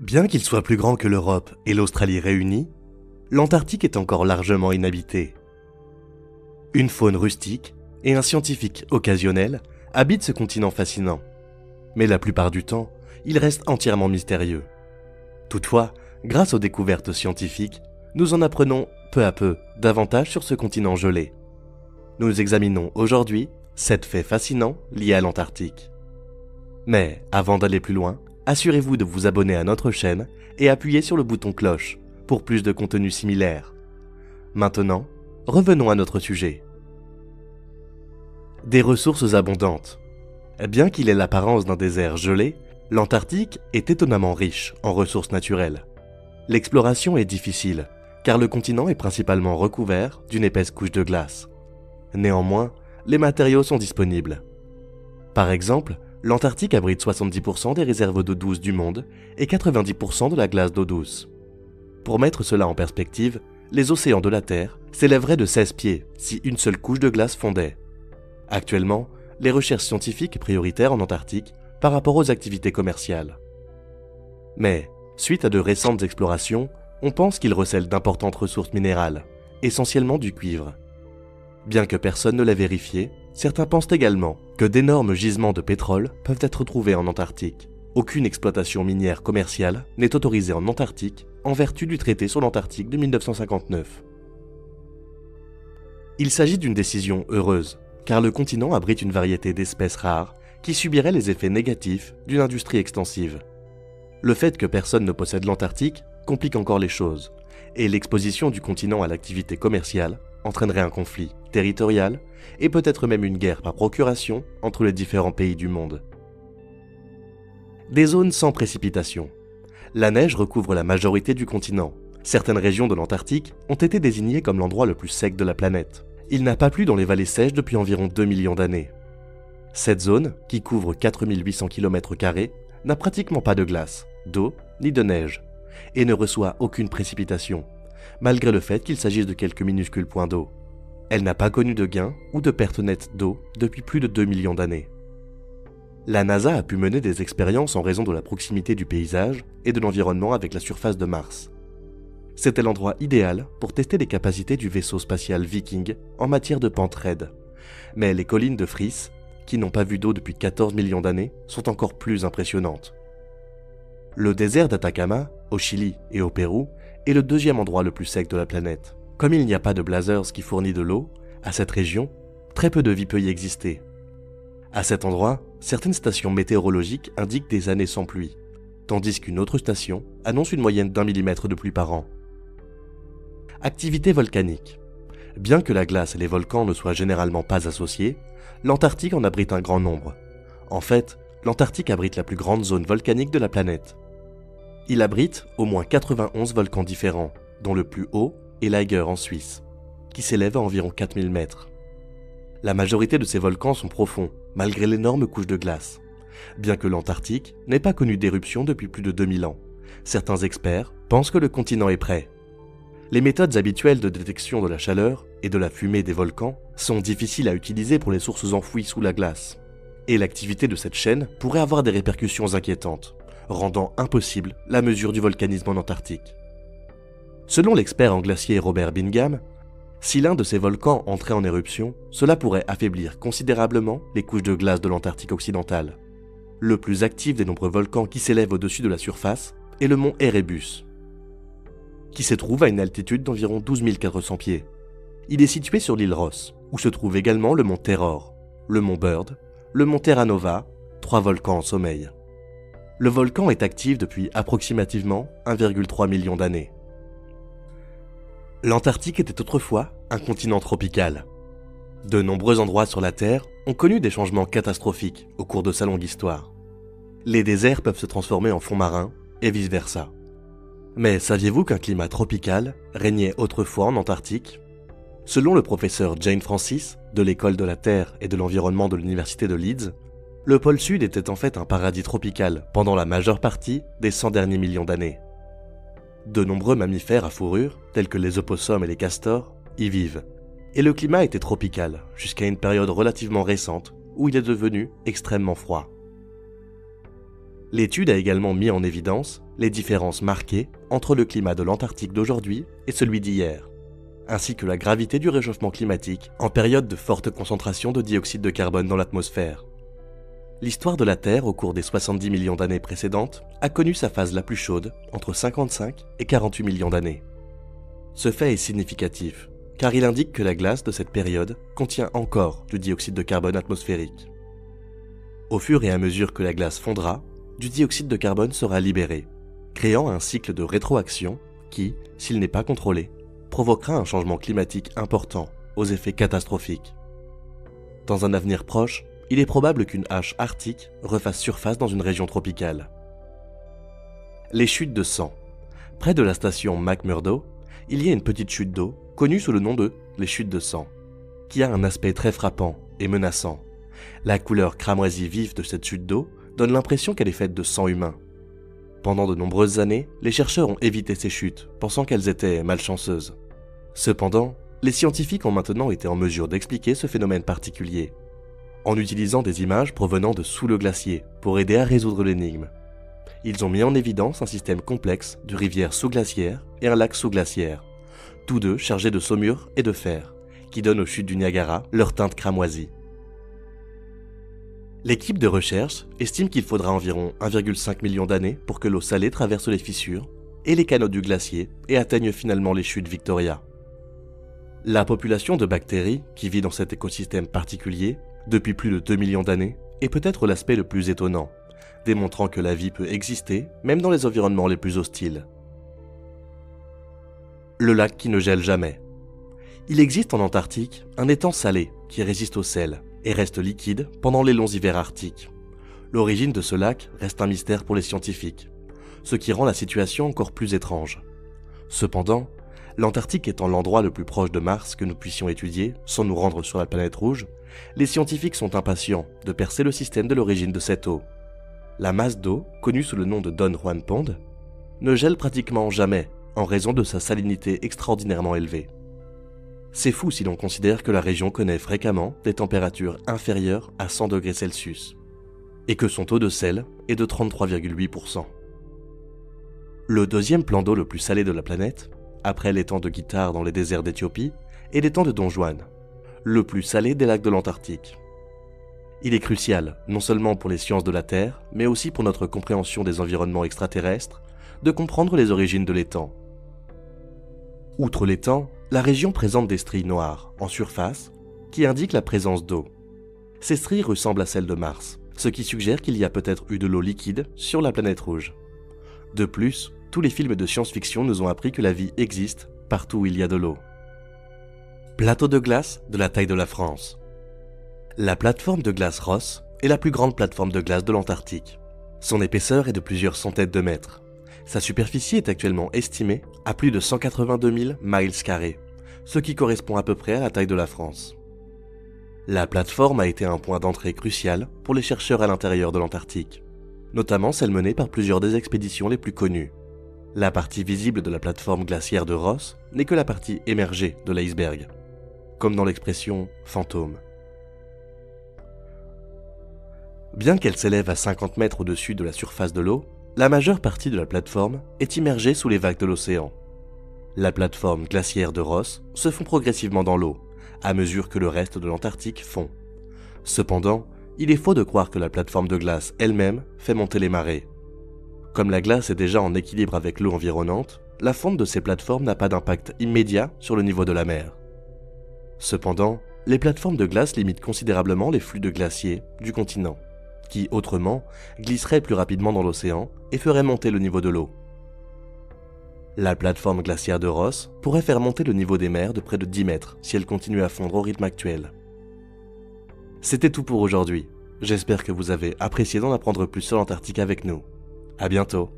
Bien qu'il soit plus grand que l'Europe et l'Australie réunies, l'Antarctique est encore largement inhabité. Une faune rustique et un scientifique occasionnel habitent ce continent fascinant. Mais la plupart du temps, il reste entièrement mystérieux. Toutefois, grâce aux découvertes scientifiques, nous en apprenons peu à peu davantage sur ce continent gelé. Nous examinons aujourd'hui 7 faits fascinants liés à l'Antarctique. Mais avant d'aller plus loin, assurez-vous de vous abonner à notre chaîne et appuyez sur le bouton cloche pour plus de contenu similaire. Maintenant, revenons à notre sujet. Des ressources abondantes. Bien qu'il ait l'apparence d'un désert gelé, l'Antarctique est étonnamment riche en ressources naturelles. L'exploration est difficile, car le continent est principalement recouvert d'une épaisse couche de glace. Néanmoins, les matériaux sont disponibles. Par exemple, l'Antarctique abrite 70% des réserves d'eau douce du monde et 90% de la glace d'eau douce. Pour mettre cela en perspective, les océans de la Terre s'élèveraient de 16 pieds si une seule couche de glace fondait. Actuellement, les recherches scientifiques prioritaires en Antarctique par rapport aux activités commerciales. Mais, suite à de récentes explorations, on pense qu'il recèle d'importantes ressources minérales, essentiellement du cuivre. Bien que personne ne l'ait vérifié, certains pensent également que d'énormes gisements de pétrole peuvent être trouvés en Antarctique. Aucune exploitation minière commerciale n'est autorisée en Antarctique en vertu du traité sur l'Antarctique de 1959. Il s'agit d'une décision heureuse, car le continent abrite une variété d'espèces rares qui subiraient les effets négatifs d'une industrie extensive. Le fait que personne ne possède l'Antarctique complique encore les choses, et l'exposition du continent à l'activité commerciale entraînerait un conflit territorial et peut-être même une guerre par procuration entre les différents pays du monde. Des zones sans précipitation. La neige recouvre la majorité du continent. Certaines régions de l'Antarctique ont été désignées comme l'endroit le plus sec de la planète. Il n'a pas plu dans les vallées sèches depuis environ 2 millions d'années. Cette zone, qui couvre 4800 km², n'a pratiquement pas de glace, d'eau ni de neige, et ne reçoit aucune précipitation, malgré le fait qu'il s'agisse de quelques minuscules points d'eau. Elle n'a pas connu de gain ou de perte nette d'eau depuis plus de 2 millions d'années. La NASA a pu mener des expériences en raison de la proximité du paysage et de l'environnement avec la surface de Mars. C'était l'endroit idéal pour tester les capacités du vaisseau spatial Viking en matière de pente raide. Mais les collines de Fries, qui n'ont pas vu d'eau depuis 14 millions d'années, sont encore plus impressionnantes. Le désert d'Atacama, au Chili et au Pérou, est le deuxième endroit le plus sec de la planète. Comme il n'y a pas de blazers qui fournit de l'eau, à cette région, très peu de vie peut y exister. À cet endroit, certaines stations météorologiques indiquent des années sans pluie, tandis qu'une autre station annonce une moyenne d'1 millimètre de pluie par an. Activité volcanique. Bien que la glace et les volcans ne soient généralement pas associés, l'Antarctique en abrite un grand nombre. En fait, l'Antarctique abrite la plus grande zone volcanique de la planète. Il abrite au moins 91 volcans différents, dont le plus haut est l'Eiger en Suisse, qui s'élève à environ 4000 mètres. La majorité de ces volcans sont profonds, malgré l'énorme couche de glace. Bien que l'Antarctique n'ait pas connu d'éruption depuis plus de 2000 ans, certains experts pensent que le continent est prêt. Les méthodes habituelles de détection de la chaleur et de la fumée des volcans sont difficiles à utiliser pour les sources enfouies sous la glace. Et l'activité de cette chaîne pourrait avoir des répercussions inquiétantes, rendant impossible la mesure du volcanisme en Antarctique. Selon l'expert en glacier Robert Bingham, si l'un de ces volcans entrait en éruption, cela pourrait affaiblir considérablement les couches de glace de l'Antarctique occidentale. Le plus actif des nombreux volcans qui s'élèvent au-dessus de la surface est le mont Erebus, qui se trouve à une altitude d'environ 12 400 pieds. Il est situé sur l'île Ross, où se trouve également le mont Terror, le mont Bird, le mont Terra Nova, 3 volcans en sommeil. Le volcan est actif depuis approximativement 1,3 million d'années. L'Antarctique était autrefois un continent tropical. De nombreux endroits sur la Terre ont connu des changements catastrophiques au cours de sa longue histoire. Les déserts peuvent se transformer en fonds marins et vice-versa. Mais saviez-vous qu'un climat tropical régnait autrefois en Antarctique ? Selon le professeur Jane Francis, de l'École de la Terre et de l'Environnement de l'Université de Leeds, le pôle Sud était en fait un paradis tropical pendant la majeure partie des 100 derniers millions d'années. De nombreux mammifères à fourrure, tels que les opossums et les castors, y vivent, et le climat était tropical jusqu'à une période relativement récente où il est devenu extrêmement froid. L'étude a également mis en évidence les différences marquées entre le climat de l'Antarctique d'aujourd'hui et celui d'hier, ainsi que la gravité du réchauffement climatique en période de forte concentration de dioxyde de carbone dans l'atmosphère. L'histoire de la Terre au cours des 70 millions d'années précédentes a connu sa phase la plus chaude entre 55 et 48 millions d'années. Ce fait est significatif, car il indique que la glace de cette période contient encore du dioxyde de carbone atmosphérique. Au fur et à mesure que la glace fondra, du dioxyde de carbone sera libéré, créant un cycle de rétroaction qui, s'il n'est pas contrôlé, provoquera un changement climatique important, aux effets catastrophiques. Dans un avenir proche, il est probable qu'une hache arctique refasse surface dans une région tropicale. Les chutes de sang. Près de la station McMurdo, il y a une petite chute d'eau, connue sous le nom de les chutes de sang, qui a un aspect très frappant et menaçant. La couleur cramoisie vive de cette chute d'eau donne l'impression qu'elle est faite de sang humain. Pendant de nombreuses années, les chercheurs ont évité ces chutes, pensant qu'elles étaient malchanceuses. Cependant, les scientifiques ont maintenant été en mesure d'expliquer ce phénomène particulier, en utilisant des images provenant de sous le glacier pour aider à résoudre l'énigme. Ils ont mis en évidence un système complexe de rivières sous-glaciaires et un lac sous-glaciaire, tous deux chargés de saumure et de fer, qui donnent aux chutes du Niagara leur teinte cramoisie. L'équipe de recherche estime qu'il faudra environ 1,5 million d'années pour que l'eau salée traverse les fissures et les canaux du glacier et atteigne finalement les chutes Victoria. La population de bactéries qui vit dans cet écosystème particulier depuis plus de 2 millions d'années est peut-être l'aspect le plus étonnant, démontrant que la vie peut exister même dans les environnements les plus hostiles. Le lac qui ne gèle jamais. Il existe en Antarctique un étang salé qui résiste au sel et reste liquide pendant les longs hivers arctiques. L'origine de ce lac reste un mystère pour les scientifiques, ce qui rend la situation encore plus étrange. Cependant, l'Antarctique étant l'endroit le plus proche de Mars que nous puissions étudier sans nous rendre sur la planète rouge, les scientifiques sont impatients de percer le système de l'origine de cette eau. La masse d'eau, connue sous le nom de Don Juan Pond, ne gèle pratiquement jamais en raison de sa salinité extraordinairement élevée. C'est fou si l'on considère que la région connaît fréquemment des températures inférieures à 100 degrés Celsius et que son taux de sel est de 33,8%. Le deuxième plan d'eau le plus salé de la planète, après l'étang de Guitare dans les déserts d'Éthiopie, est l'étang de Don Juan, le plus salé des lacs de l'Antarctique. Il est crucial, non seulement pour les sciences de la Terre, mais aussi pour notre compréhension des environnements extraterrestres, de comprendre les origines de l'étang. Outre l'étang, la région présente des stries noires, en surface, qui indiquent la présence d'eau. Ces stries ressemblent à celles de Mars, ce qui suggère qu'il y a peut-être eu de l'eau liquide sur la planète rouge. De plus, tous les films de science-fiction nous ont appris que la vie existe partout où il y a de l'eau. Plateau de glace de la taille de la France. La plateforme de glace Ross est la plus grande plateforme de glace de l'Antarctique. Son épaisseur est de plusieurs centaines de mètres. Sa superficie est actuellement estimée à plus de 182 000 miles carrés, ce qui correspond à peu près à la taille de la France. La plateforme a été un point d'entrée crucial pour les chercheurs à l'intérieur de l'Antarctique, notamment celle menée par plusieurs des expéditions les plus connues. La partie visible de la plateforme glaciaire de Ross n'est que la partie émergée de l'iceberg, comme dans l'expression « fantôme ». Bien qu'elle s'élève à 50 mètres au-dessus de la surface de l'eau, la majeure partie de la plateforme est immergée sous les vagues de l'océan. La plateforme glaciaire de Ross se fond progressivement dans l'eau, à mesure que le reste de l'Antarctique fond. Cependant, il est faux de croire que la plateforme de glace elle-même fait monter les marées. Comme la glace est déjà en équilibre avec l'eau environnante, la fonte de ces plateformes n'a pas d'impact immédiat sur le niveau de la mer. Cependant, les plateformes de glace limitent considérablement les flux de glaciers du continent, qui, autrement, glisseraient plus rapidement dans l'océan et feraient monter le niveau de l'eau. La plateforme glaciaire de Ross pourrait faire monter le niveau des mers de près de 10 mètres si elle continue à fondre au rythme actuel. C'était tout pour aujourd'hui. J'espère que vous avez apprécié d'en apprendre plus sur l'Antarctique avec nous. À bientôt.